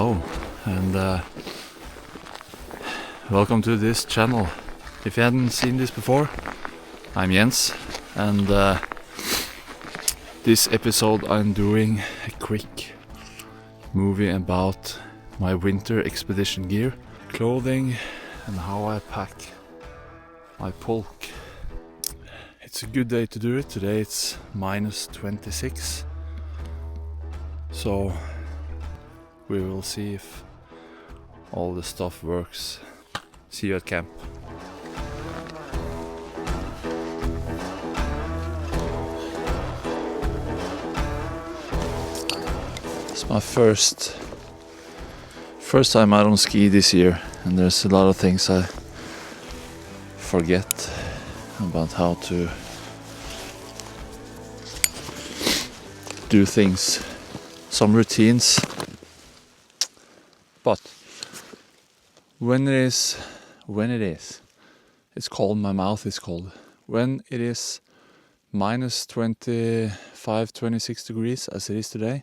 Hello, and welcome to this channel. If you hadn't seen this before, I'm Jens, and this episode I'm doing a quick movie about my winter expedition gear, clothing, and how I pack my pulk. It's a good day to do it. Today it's minus 26, so we will see if all the stuff works. See you at camp. It's my first time out on ski this year, and there's a lot of things I forget about how to do things, some routines. But when it is, it's cold, my mouth is cold. When it is minus 25, 26 degrees as it is today,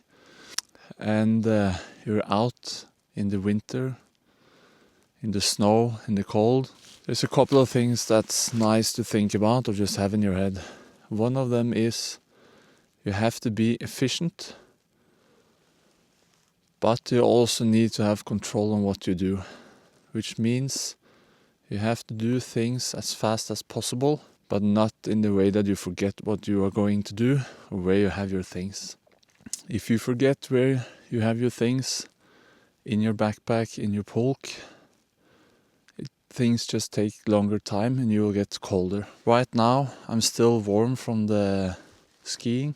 and you're out in the winter, in the snow, in the cold, there's a couple of things that's nice to think about or just have in your head. One of them is you have to be efficient, but you also need to have control on what you do, which means you have to do things as fast as possible, but not in the way that you forget what you are going to do or where you have your things. If you forget where you have your things, in your backpack, in your pulk, things just take longer time and you will get colder. Right now I'm still warm from the skiing,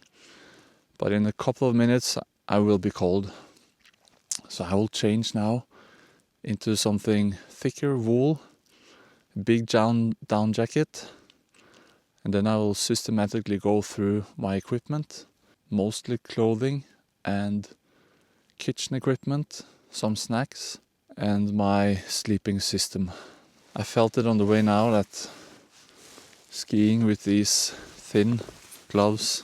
but in a couple of minutes I will be cold. So I will change now into something thicker, wool, big down jacket, and then I will systematically go through my equipment, mostly clothing and kitchen equipment, some snacks, and my sleeping system. I felt it on the way now that skiing with these thin gloves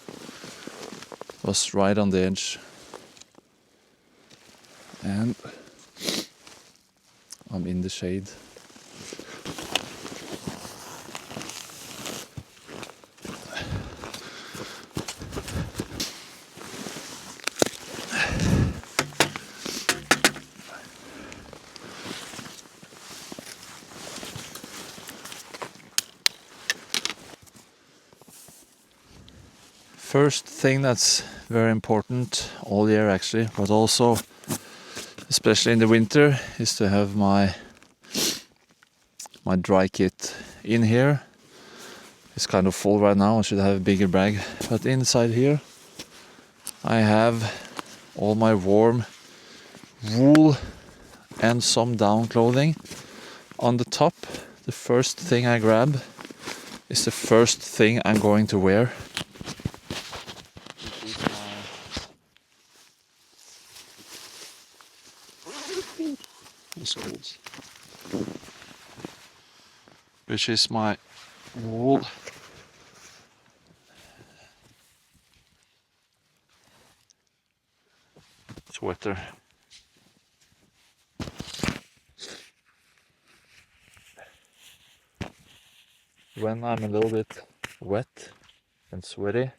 was right on the edge. And I'm in the shade. First thing that's very important all year actually, but also especially in the winter, is to have my dry kit in here. It's kind of full right now, I should have a bigger bag, but inside here I have all my warm wool and some down clothing. On the top, the first thing I grab is the first thing I'm going to wear. Which is my wool sweater. When I'm a little bit wet and sweaty,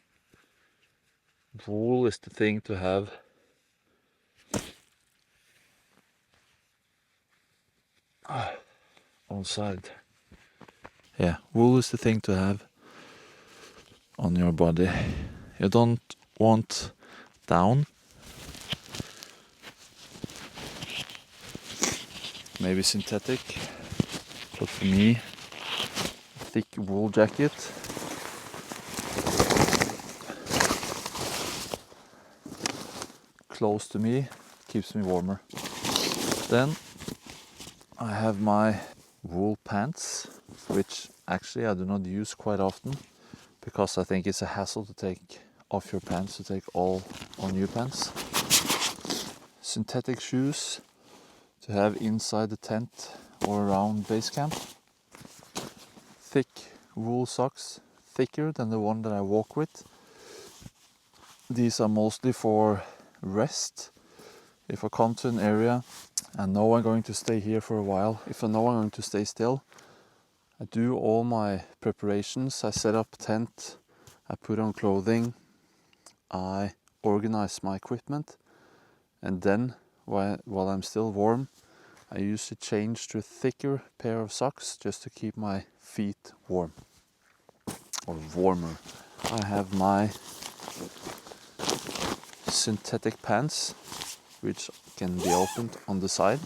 wool is the thing to have. On side. Yeah, wool is the thing to have on your body. You don't want down. Maybe synthetic, but for me, a thick wool jacket. Close to me keeps me warmer. Then I have my wool pants, which actually I do not use quite often because I think it's a hassle to take off your pants, to take all on new pants. Synthetic shoes to have inside the tent or around base camp. Thick wool socks, thicker than the one that I walk with. These are mostly for rest If I come to an area and know I'm going to stay here for a while, if I know I'm going to stay still, I do all my preparations. I set up tent, I put on clothing, I organize my equipment, and then while I'm still warm, I usually change to a thicker pair of socks just to keep my feet warm, or warmer. I have my synthetic pants, which can be opened on the side.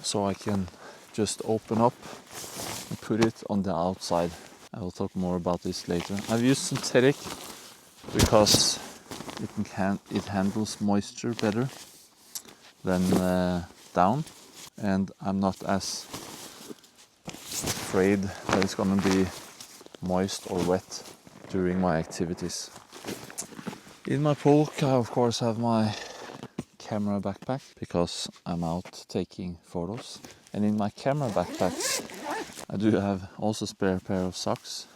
So I can just open up and put it on the outside. I will talk more about this later. I've used synthetic because it handles moisture better than down, and I'm not as afraid that it's gonna be moist or wet during my activities. In my pulk, I of course have my camera backpack because I'm out taking photos, and in my camera backpacks I do have also spare pair of socks,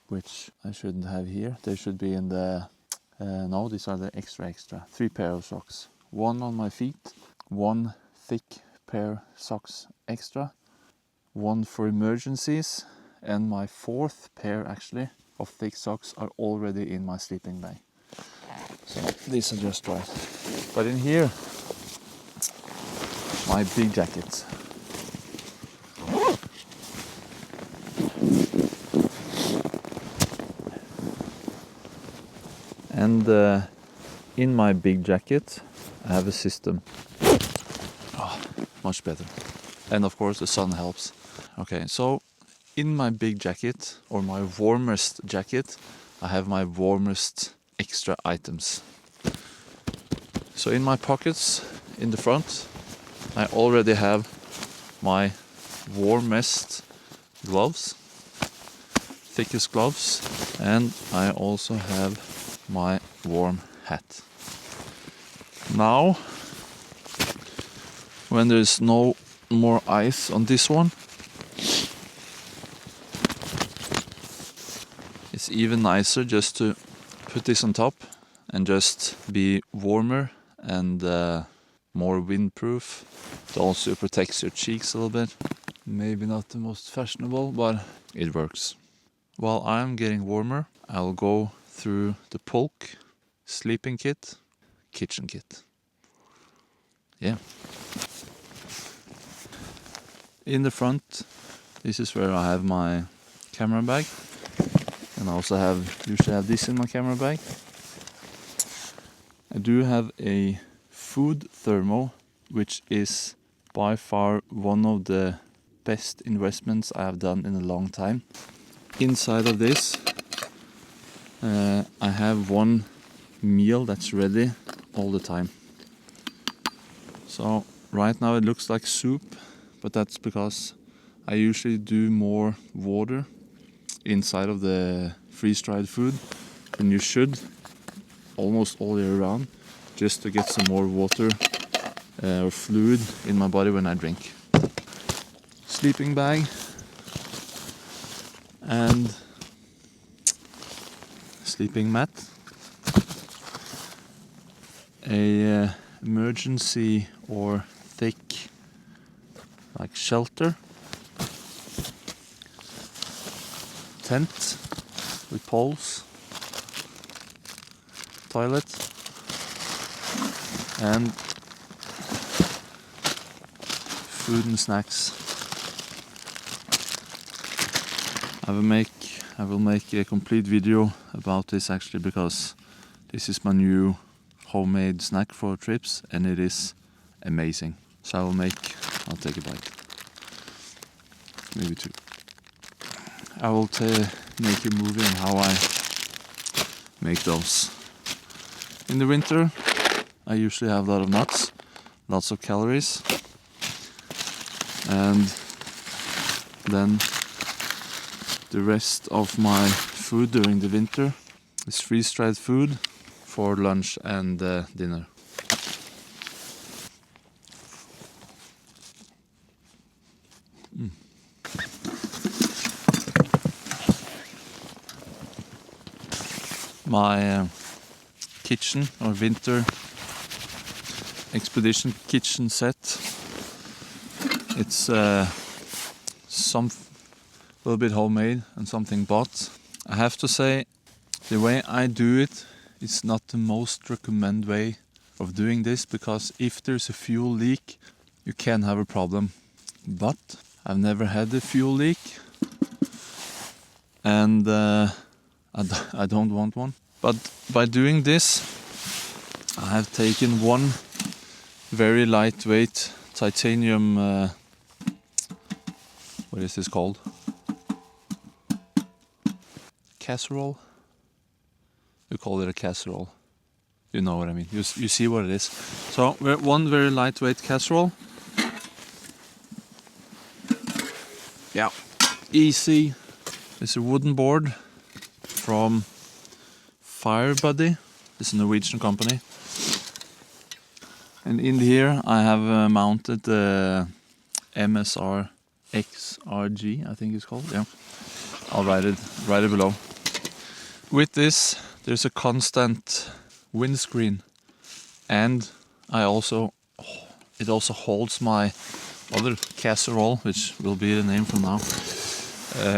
which I shouldn't have here. They should be in the no, these are the extra 3 pair of socks, one on my feet, one thick pair socks extra, one for emergencies, and my 4th pair actually of thick socks are already in my sleeping bag. So these are just right. But in here, my big jacket. And in my big jacket, I have a system. Oh, much better. And of course the sun helps. Okay, so in my big jacket, or my warmest jacket, I have my warmest extra items. So in my pockets in the front, I already have my warmest gloves, thickest gloves, and I also have my warm hat. Now, when there's no more ice on this one, it's even nicer just to put this on top and just be warmer and more windproof. It also protects your cheeks a little bit. Maybe not the most fashionable, but it works. While I'm getting warmer, I'll go through the pulk, sleeping kit, kitchen kit. Yeah. In the front, this is where I have my camera bag, and I also usually have this in my camera bag. I do have a food thermo, which is by far one of the best investments I have done in a long time. Inside of this, I have one meal that's ready all the time. So right now it looks like soup, but that's because I usually do more water inside of the freeze-dried food than you should almost all year round, just to get some more water or fluid in my body when I drink. Sleeping bag and sleeping mat, a emergency or thick like shelter, tent with poles, toilet, and food and snacks. I will make a complete video about this actually, because this is my new homemade snack for trips and it is amazing. So I'll take a bite. Maybe 2. I will make a movie on how I make those. In the winter, I usually have a lot of nuts, lots of calories, and then the rest of my food during the winter is freeze-dried food for lunch and dinner. my kitchen or winter expedition kitchen set. It's some little bit homemade and something bought. I have to say, the way I do it is not the most recommended way of doing this, because if there's a fuel leak, you can have a problem. But I've never had a fuel leak, and I don't want one. But by doing this, I have taken one very lightweight titanium, what is this called? Casserole? You call it a casserole. You know what I mean. You see what it is. So one very lightweight casserole. Yeah, easy. It's a wooden board from Firebuddy. It's a Norwegian company. And in here I have mounted the MSR XRG, I think it's called. Yeah, I'll write it below. With this, there's a constant windscreen, and it also holds my other casserole, which will be the name from now,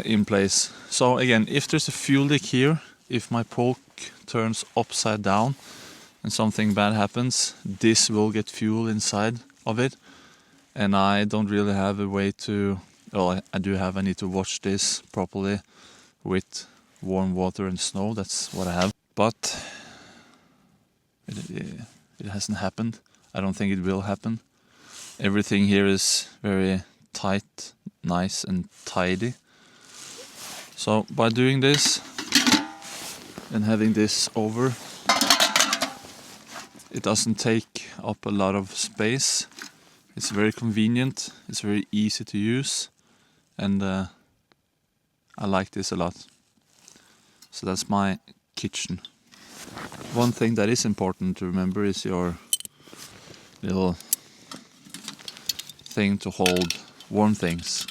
in place. So again, if there's a fuel leak here, if my poke turns upside down and something bad happens, this will get fuel inside of it, and I don't really have a way to, well, I do have, I need to wash this properly with warm water and snow. That's what I have, but it hasn't happened. I don't think it will happen. Everything here is very tight, nice and tidy. So by doing this and having this over, it doesn't take up a lot of space. It's very convenient, it's very easy to use, and I like this a lot. So that's my kitchen. One thing that is important to remember is your little thing to hold warm things.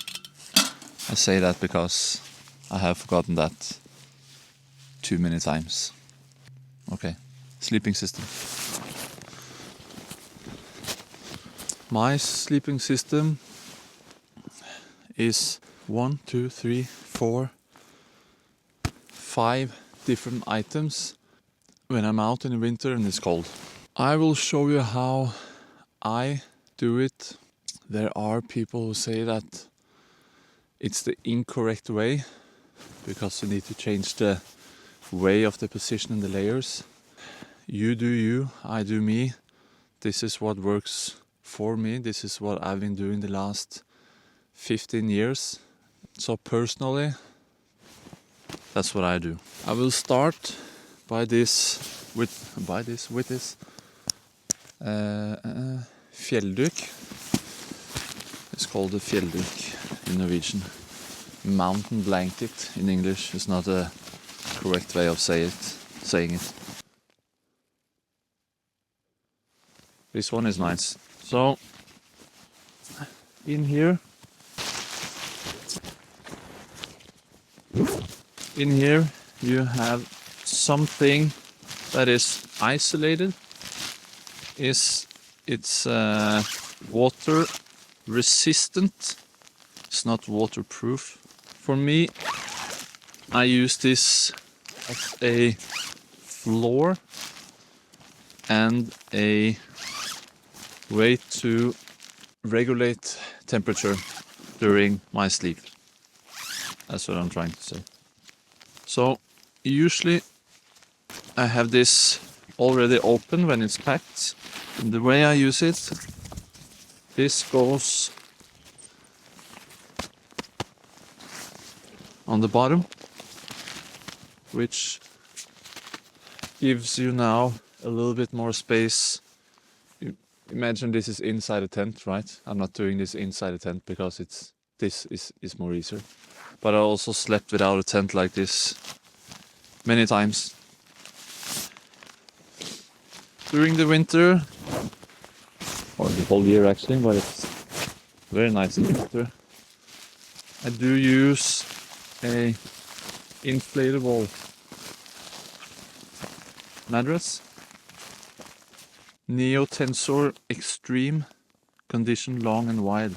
I say that because I have forgotten that too many times. Okay, sleeping system. My sleeping system is 1, 2, 3, 4, 5 different items when I'm out in the winter and it's cold. I will show you how I do it. There are people who say that it's the incorrect way because you need to change the way of the position in the layers. You do you, I do me. This is what works for me. This is what I've been doing the last 15 years. So personally, that's what I do. I will start with this fjellduk. It's called a fjellduk in Norwegian. Mountain blanket in English is not a correct way of saying it. This one is nice. So in here you have something that is isolated. It's water resistant. It's not waterproof. For me, I use this as a floor and a way to regulate temperature during my sleep. That's what I'm trying to say. So usually I have this already open when it's packed. And the way I use it, this goes on the bottom, which gives you now a little bit more space. Imagine this is inside a tent, right? I'm not doing this inside a tent because this is more easier. But I also slept without a tent like this many times. During the winter, or the whole year actually, but it's very nice in winter, I do use a inflatable mattress. Neo Tensor Extreme, condition long and wide.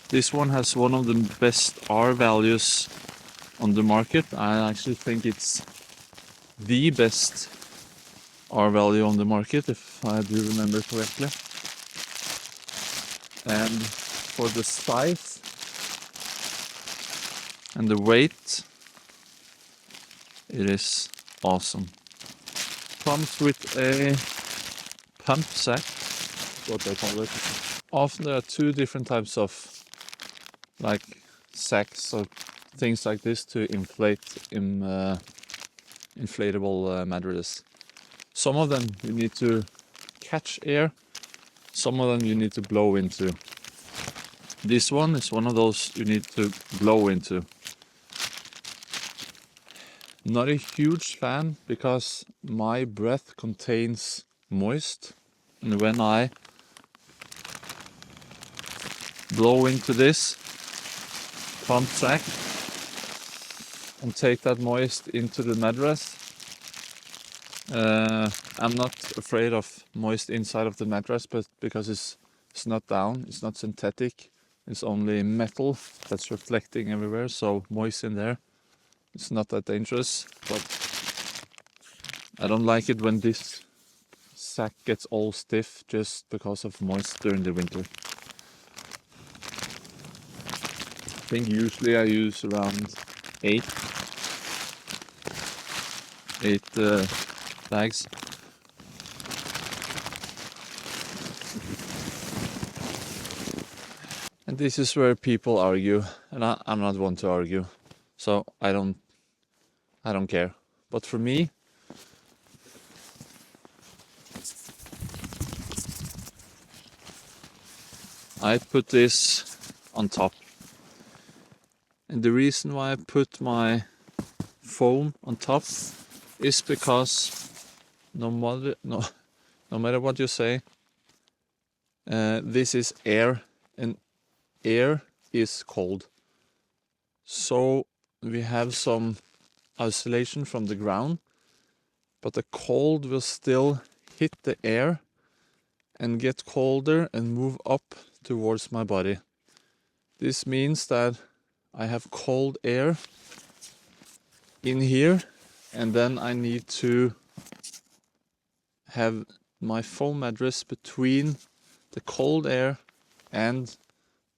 This one has one of the best R values on the market. I actually think it's the best R value on the market, if I do remember correctly. And for the size and the weight, it is awesome. Comes with a pump sack, what they call it. Often there are two different types of like sacks or things like this to inflate inflatable mattresses. Some of them you need to catch air, some of them you need to blow into. This one is one of those you need to blow into. Not a huge fan because my breath contains moist, and when I blow into this pump sack and take that moist into the mattress, I'm not afraid of moist inside of the mattress, but because it's not down, it's not synthetic, it's only metal that's reflecting everywhere, so moist in there, it's not that dangerous. But I don't like it when this sack gets all stiff just because of moist during the winter. I think usually I use around 8 bags. And this is where people argue, and I'm not one to argue, so I don't care. But for me, I put this on top. And the reason why I put my foam on top is because no matter what you say, this is air, and air is cold. So we have some isolation from the ground, but the cold will still hit the air and get colder and move up towards my body. This means that I have cold air in here, and then I need to have my foam mattress between the cold air and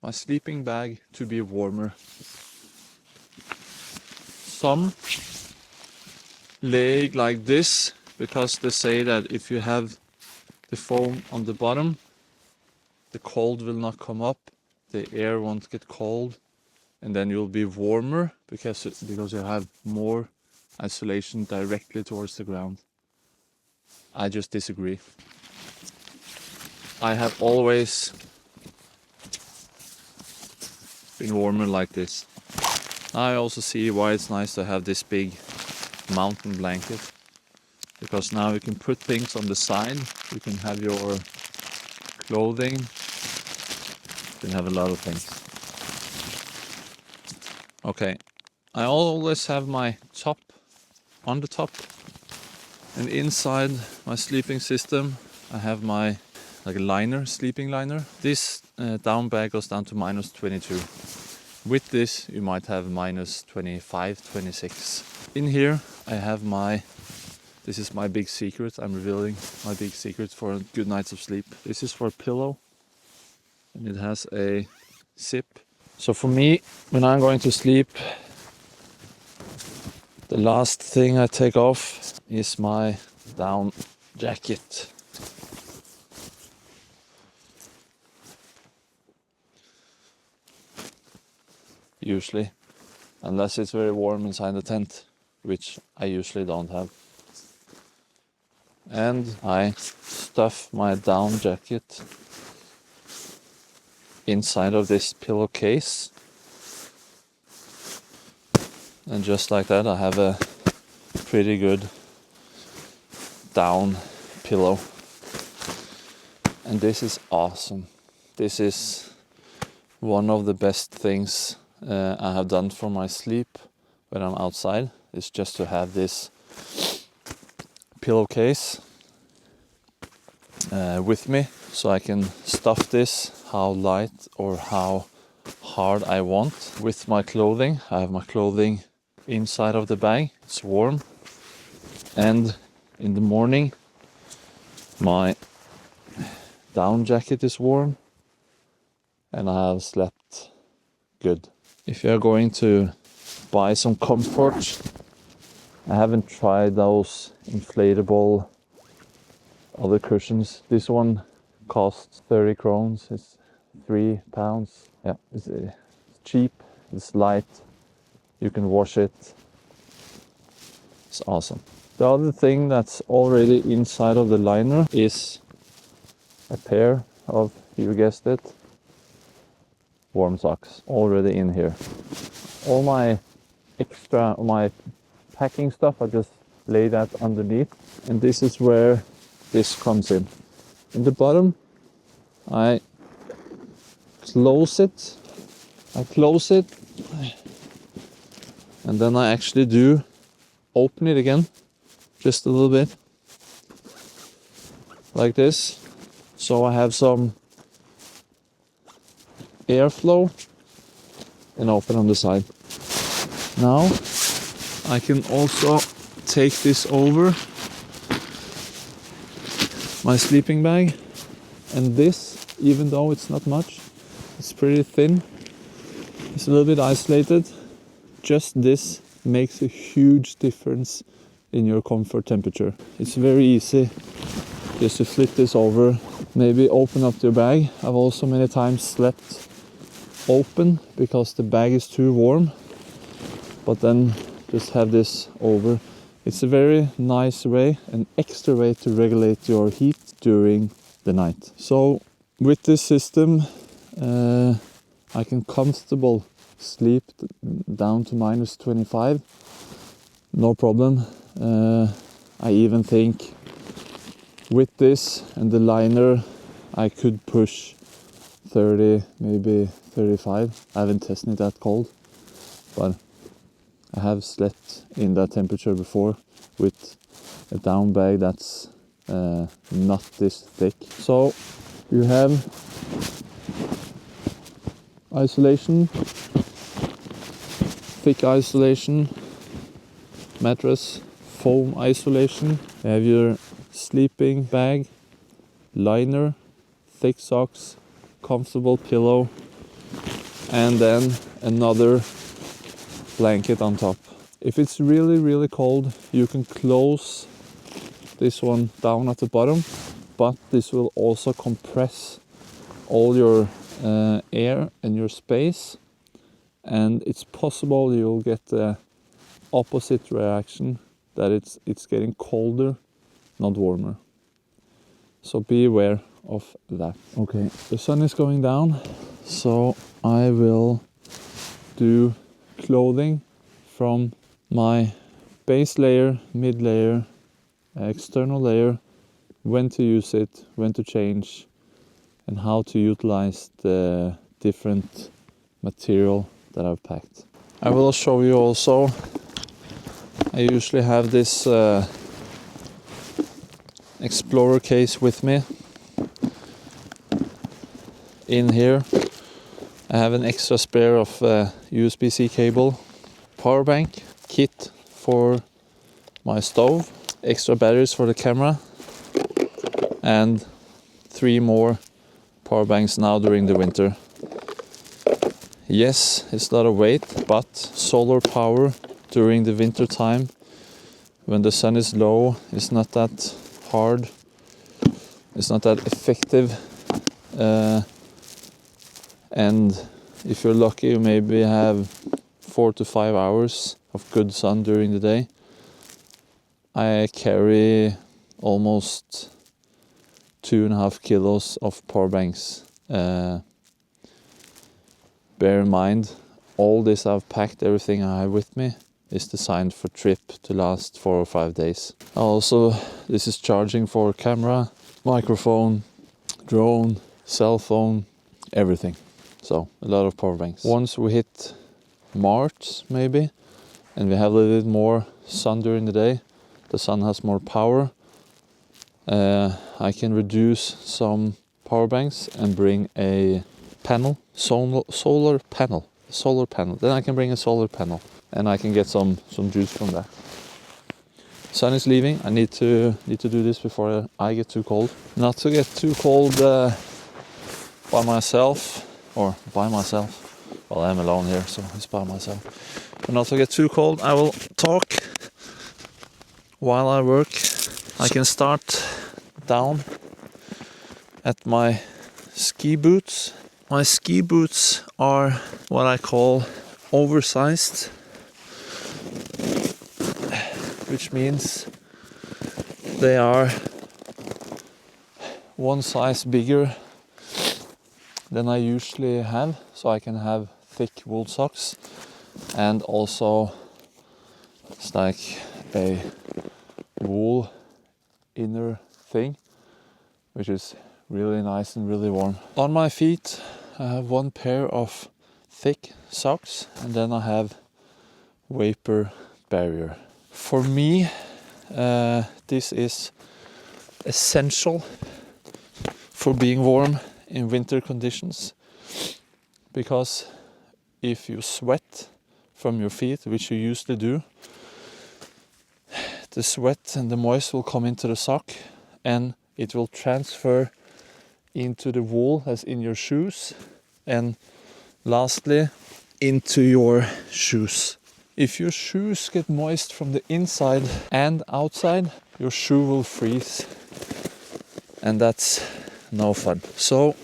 my sleeping bag to be warmer. Some lay like this because they say that if you have the foam on the bottom, the cold will not come up, the air won't get cold, and then you'll be warmer because you have more isolation directly towards the ground. I just disagree. I have always been warmer like this. I also see why it's nice to have this big mountain blanket, because now you can put things on the side, you can have your clothing, you can have a lot of things. Okay, I always have my top on the top, and inside my sleeping system I have my liner, sleeping liner. This down bag goes down to -22. With this you might have -25, 26. In here I have this is my big secret. I'm revealing my big secret for a good nights of sleep. This is for a pillow, and it has a zip. So for me, when I'm going to sleep, the last thing I take off is my down jacket. Usually, unless it's very warm inside the tent, which I usually don't have. And I stuff my down jacket inside of this pillowcase, and just like that I have a pretty good down pillow. And this is awesome. This is one of the best things I have done for my sleep when I'm outside, is just to have this pillowcase with me, so I can stuff this how light or how hard I want with my clothing. I have my clothing inside of the bag, it's warm, and in the morning my down jacket is warm and I have slept good. If you're going to buy some comfort, I haven't tried those inflatable other cushions. This one costs 30 crowns, it's £3. Yeah, it's cheap, it's light, you can wash it, it's awesome. The other thing that's already inside of the liner is a pair of, you guessed it, warm socks already in here. All my packing stuff, I just lay that underneath, and this is where this comes in. In the bottom, I close it, and then I actually do open it again, just a little bit, like this, so I have some airflow, and open on the side. Now I can also take this over my sleeping bag, and this, even though it's not much, it's pretty thin, it's a little bit isolated, just this makes a huge difference in your comfort temperature. It's very easy just to flip this over, maybe open up your bag. I've also many times slept open because the bag is too warm, but then just have this over. It's a very nice way, an extra way to regulate your heat during the night. So with this system I can comfortable sleep down to -25, no problem. I even think with this and the liner I could push 30, maybe 35. I haven't tested it that cold, but I have slept in that temperature before with a down bag that's not this thick. So you have isolation, thick isolation, mattress, foam isolation. You have your sleeping bag, liner, thick socks, comfortable pillow, and then another blanket on top. If it's really cold, you can close this one down at the bottom, but this will also compress all your air and your space, and it's possible you'll get the opposite reaction, that it's getting colder, not warmer. So be aware of that. Okay, the sun is going down, so I will do clothing from my base layer, mid layer, external layer, when to use it, when to change, and how to utilize the different material that I've packed. I will show you also, I usually have this Explorer case with me. In here I have an extra spare of USB-C cable, power bank, kit for my stove, extra batteries for the camera, and 3 more power banks now during the winter. Yes, it's a lot of weight, but solar power during the winter time, when the sun is low, it's not that hard, it's not that effective, and if you're lucky you maybe have 4 to 5 hours of good sun during the day. I carry almost 2.5 kilos of power banks. Bear in mind, all this I've packed, everything I have with me, is designed for trip to last 4 or 5 days. Also, this is charging for camera, microphone, drone, cell phone, everything. So a lot of power banks. Once we hit March maybe, and we have a little bit more sun during the day, the sun has more power, I can reduce some power banks and bring a panel, solar panel. Then I can bring a solar panel and I can get some juice from that. Sun is leaving. I need to do this before I get too cold. Not to get too cold by myself. Well, I'm alone here, so it's by myself. But not to get too cold, I will talk while I work. I can start down at my ski boots. My ski boots are what I call oversized, which means they are one size bigger than I usually have, so I can have thick wool socks, and also it's like a wool inner thing, which is really nice and really warm. On my feet I have one pair of thick socks, and then I have vapor barrier. For me, this is essential for being warm in winter conditions, because if you sweat from your feet, which you usually do, the sweat and the moist will come into the sock and it will transfer into the wool that's in your shoes, and lastly into your shoes. If your shoes get moist from the inside and outside, your shoe will freeze, and that's no fun. So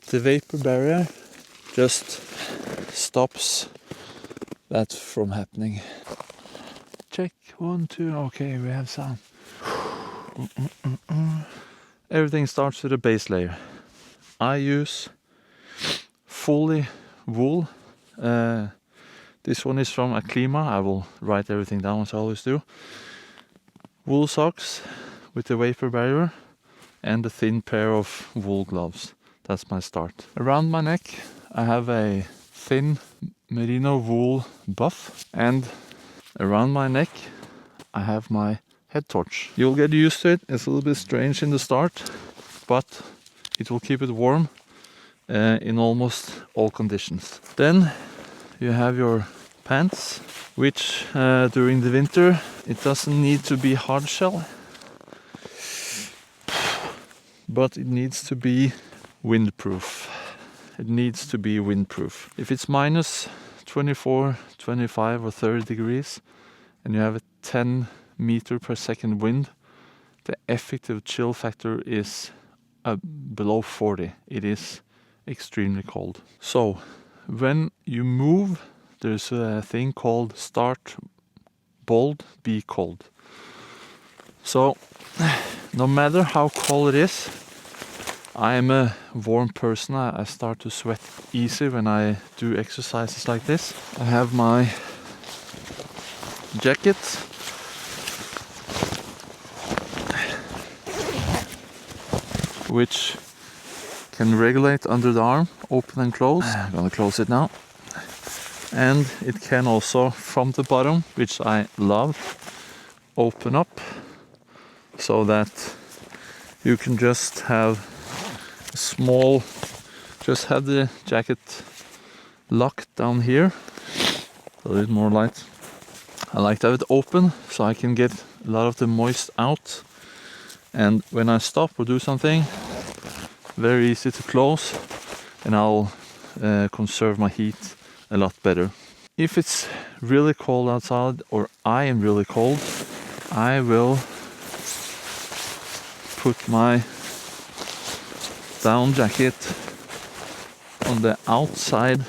the vapor barrier just stops that from happening. Check, 1, 2, okay, we have sound. Everything starts with a base layer. I use fully wool. This one is from Aklima. I will write everything down as I always do. Wool socks with the vapor barrier and a thin pair of wool gloves. That's my start. Around my neck I have a thin merino wool buff, and around my neck I have my head torch. You'll get used to it. It's a little bit strange in the start, but it will keep it warm in almost all conditions. Then you have your pants, which during the winter it doesn't need to be hard shell, but it needs to be windproof. It needs to be windproof. If it's minus 24, 25 or 30 degrees and you have a 10 meter per second wind, the effective chill factor is below 40. It is extremely cold. So when you move, there's a thing called start bold, be cold. So no matter how cold it is, I am a warm person. I start to sweat easy when I do exercises like this. I have my jacket, which can regulate under the arm, open and close. I'm gonna close it now. And it can also, from the bottom, which I love, open up so that you can just have a small, just have the jacket locked down here. A little bit more light. I like to have it open so I can get a lot of the moist out. And when I stop or do something, very easy to close, and I'll conserve my heat a lot better. If it's really cold outside, or I am really cold, I will put my down jacket on the outside,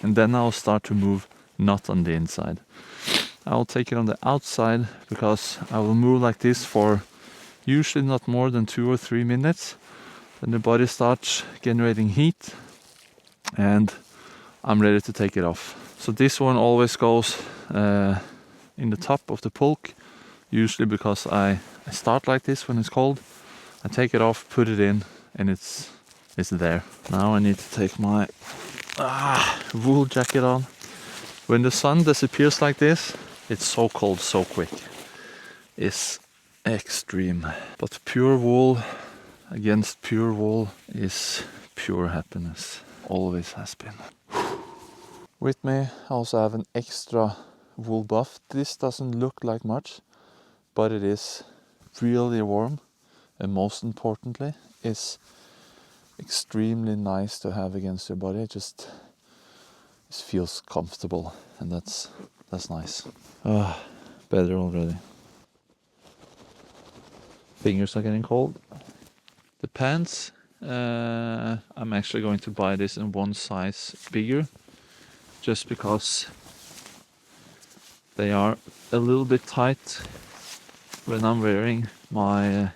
and then I'll start to move, not on the inside. I'll take it on the outside because I will move like this for usually not more than 2 or 3 minutes. Then the body starts generating heat and I'm ready to take it off. So this one always goes in the top of the pulk, usually because I start like this when it's cold. I take it off, put it in, and it's there. Now I need to take my wool jacket on. When the sun disappears like this, it's so cold so quick. is extreme. But pure wool against pure wool is pure happiness. Always has been. With me I also have an extra wool buff. This doesn't look like much, but it is really warm, and most importantly, it's extremely nice to have against your body. It just feels comfortable, and that's nice. Better already. Fingers are getting cold. The pants, I'm actually going to buy this in one size bigger, just because they are a little bit tight when I'm wearing my...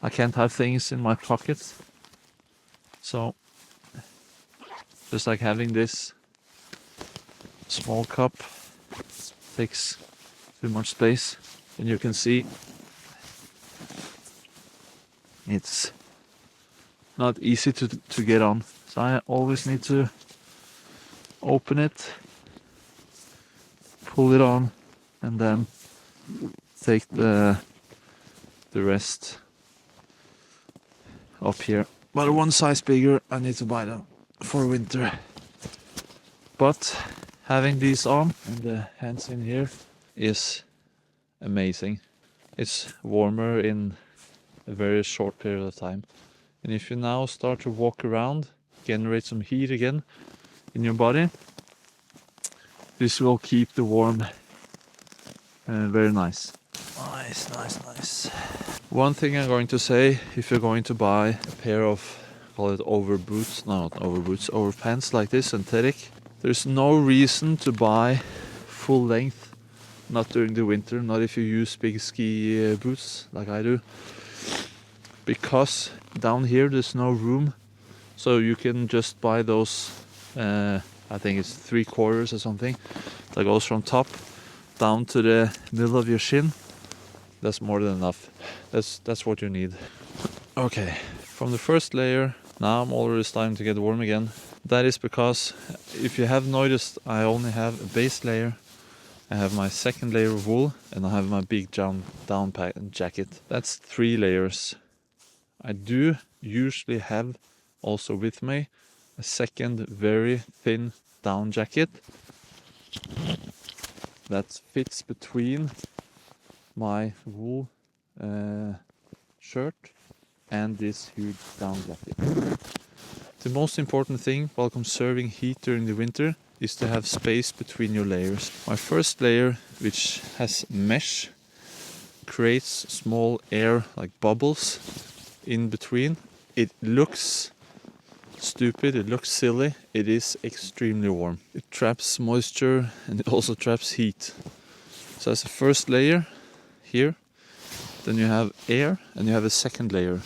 I can't have things in my pockets, so just like having this small cup takes too much space, and you can see it's not easy to get on, so I always need to open it, pull it on, and then take the rest up here. But one size bigger, I need to buy them for winter. But having these on and the hands in here is amazing. It's warmer in a very short period of time. And if you now start to walk around, generate some heat again in your body, this will keep the warm very nice. Nice. One thing I'm going to say, if you're going to buy a pair of, call it over pants like this, synthetic, there's no reason to buy full length, not during the winter, not if you use big ski boots like I do, because down here there's no room, so you can just buy those, I think it's 3/4 or something, that goes from top down to the middle of your shin. That's more than enough. That's what you need. Okay, from the first layer, now I'm already starting to get warm again. That is because, if you have noticed, I only have a base layer. I have my second layer of wool, and I have my big down jacket. That's 3 layers. I do usually have also with me a second very thin down jacket that fits between my wool shirt and this huge down jacket. The most important thing while conserving heat during the winter is to have space between your layers. My first layer, which has mesh, creates small air like bubbles in between. It looks stupid, it looks silly, it is extremely warm. It traps moisture and it also traps heat. So as a first layer here, then you have air and you have a second layer.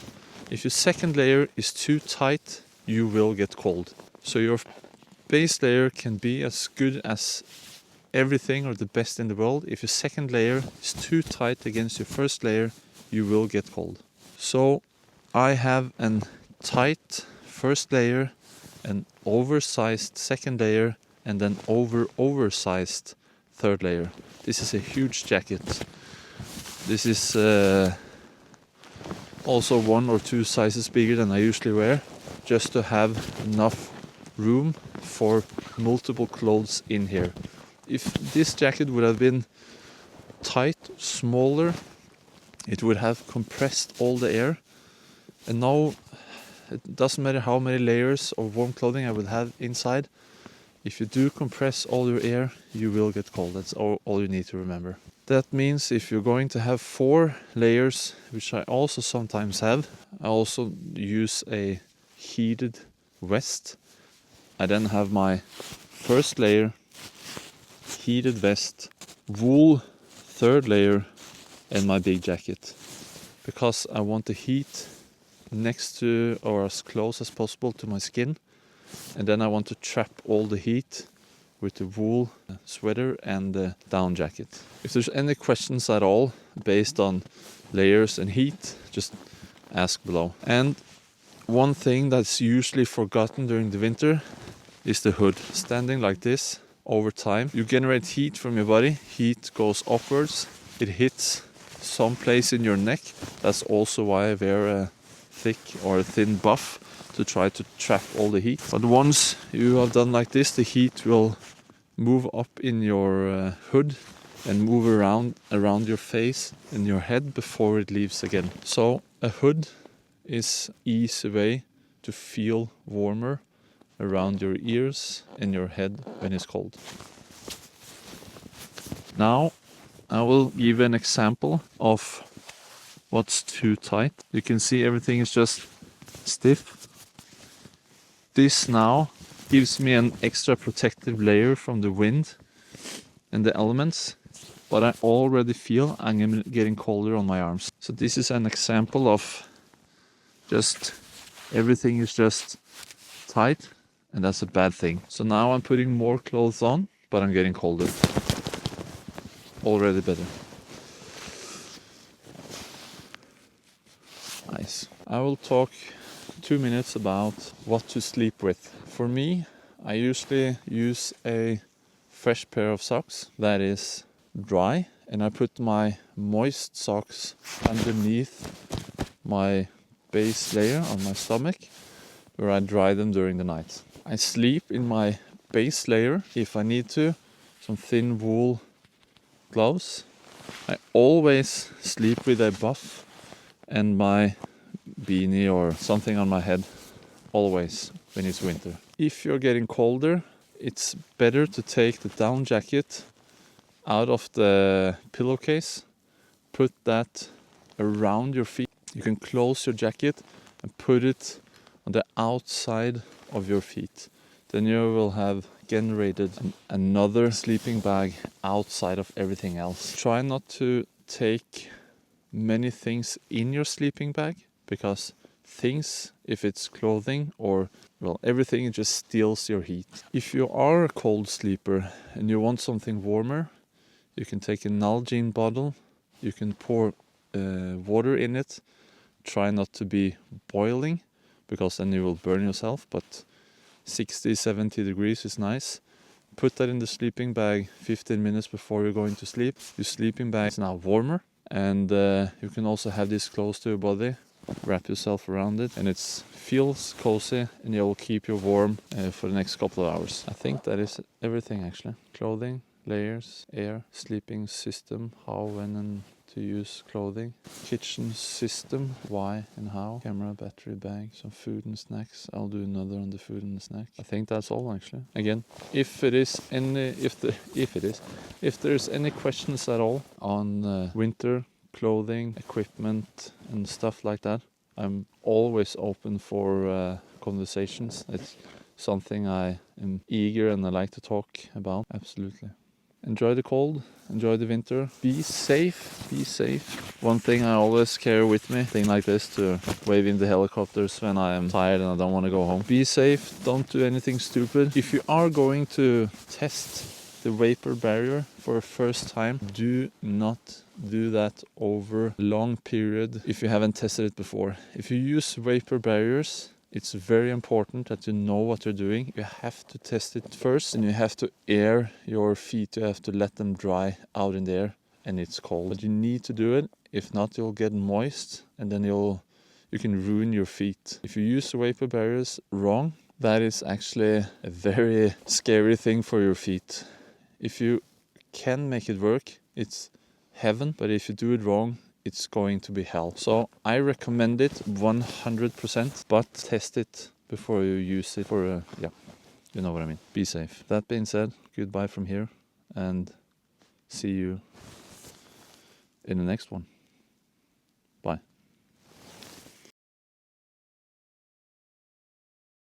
If your second layer is too tight, you will get cold. So your base layer can be as good as everything or the best in the world. If your second layer is too tight against your first layer, you will get cold. So I have a tight first layer, an oversized second layer, and then oversized third layer. This is a huge jacket. This is also 1 or 2 sizes bigger than I usually wear, just to have enough room for multiple clothes in here. If this jacket would have been tight, smaller, it would have compressed all the air. And now it doesn't matter how many layers of warm clothing I will have inside. If you do compress all your air, you will get cold. That's all you need to remember. That means if you're going to have 4 layers, which I also sometimes have, I also use a heated vest. I then have my first layer, heated vest, wool third layer, and my big jacket. Because I want the heat next to or as close as possible to my skin, and then I want to trap all the heat with the wool sweater and the down jacket. If there's any questions at all based on layers and heat, just ask below. And one thing that's usually forgotten during the winter is the hood. Standing like this over time, you generate heat from your body. Heat goes upwards, it hits some place in your neck. That's also why I wear a thick or a thin buff to try to trap all the heat. But once you have done like this, the heat will move up in your hood and move around your face and your head before it leaves again. So a hood is an easy way to feel warmer around your ears and your head when it's cold. Now I will give an example of what's too tight. You can see everything is just stiff. This now gives me an extra protective layer from the wind and the elements, but I already feel I'm getting colder on my arms. So this is an example of just everything is just tight, and that's a bad thing. So now I'm putting more clothes on, but I'm getting colder. Already better. Nice. I will talk 2 minutes about what to sleep with. For me, I usually use a fresh pair of socks that is dry, and I put my moist socks underneath my base layer on my stomach, where I dry them during the night. I sleep in my base layer if I need to, some thin wool gloves. I always sleep with a buff and my beanie or something on my head, always when it's winter. If you're getting colder, it's better to take the down jacket out of the pillowcase, put that around your feet. You can close your jacket and put it on the outside of your feet. Then you will have generated another sleeping bag outside of everything else. Try not to take many things in your sleeping bag, because things, if it's clothing or, well, everything, just steals your heat. If you are a cold sleeper and you want something warmer, you can take a Nalgene bottle, you can pour water in it. Try not to be boiling, because then you will burn yourself, but 60-70 degrees is nice. Put that in the sleeping bag 15 minutes before you're going to sleep. Your sleeping bag is now warmer, and you can also have this close to your body. Wrap yourself around it, and it feels cozy, and it will keep you warm for the next couple of hours. I think that is everything, actually. Clothing, layers, air, sleeping system, how, when, and to use clothing, kitchen system, why and how, camera, battery, bag, some food and snacks. I'll do another on the food and the snack. I think that's all, actually. Again, if there's any questions at all on winter clothing, equipment, and stuff like that, I'm always open for conversations. It's something I am eager and I like to talk about. Absolutely. Enjoy the cold, enjoy the winter, be safe, be safe. One thing I always carry with me, thing like this, to wave in the helicopters when I am tired and I don't want to go home. Be safe, don't do anything stupid. If you are going to test the vapor barrier for a first time, do not do that over a long period if you haven't tested it before. If you use vapor barriers, it's very important that you know what you're doing. You have to test it first, and you have to air your feet. You have to let them dry out in the air, and it's cold. But you need to do it. If not, you'll get moist, and then you can ruin your feet. If you use the vapor barriers wrong, that is actually a very scary thing for your feet. If you can make it work, it's heaven. But if you do it wrong, it's going to be hell. So I recommend it 100%, but test it before you use it for you know what I mean. Be safe. That being said, goodbye from here, and see you in the next one.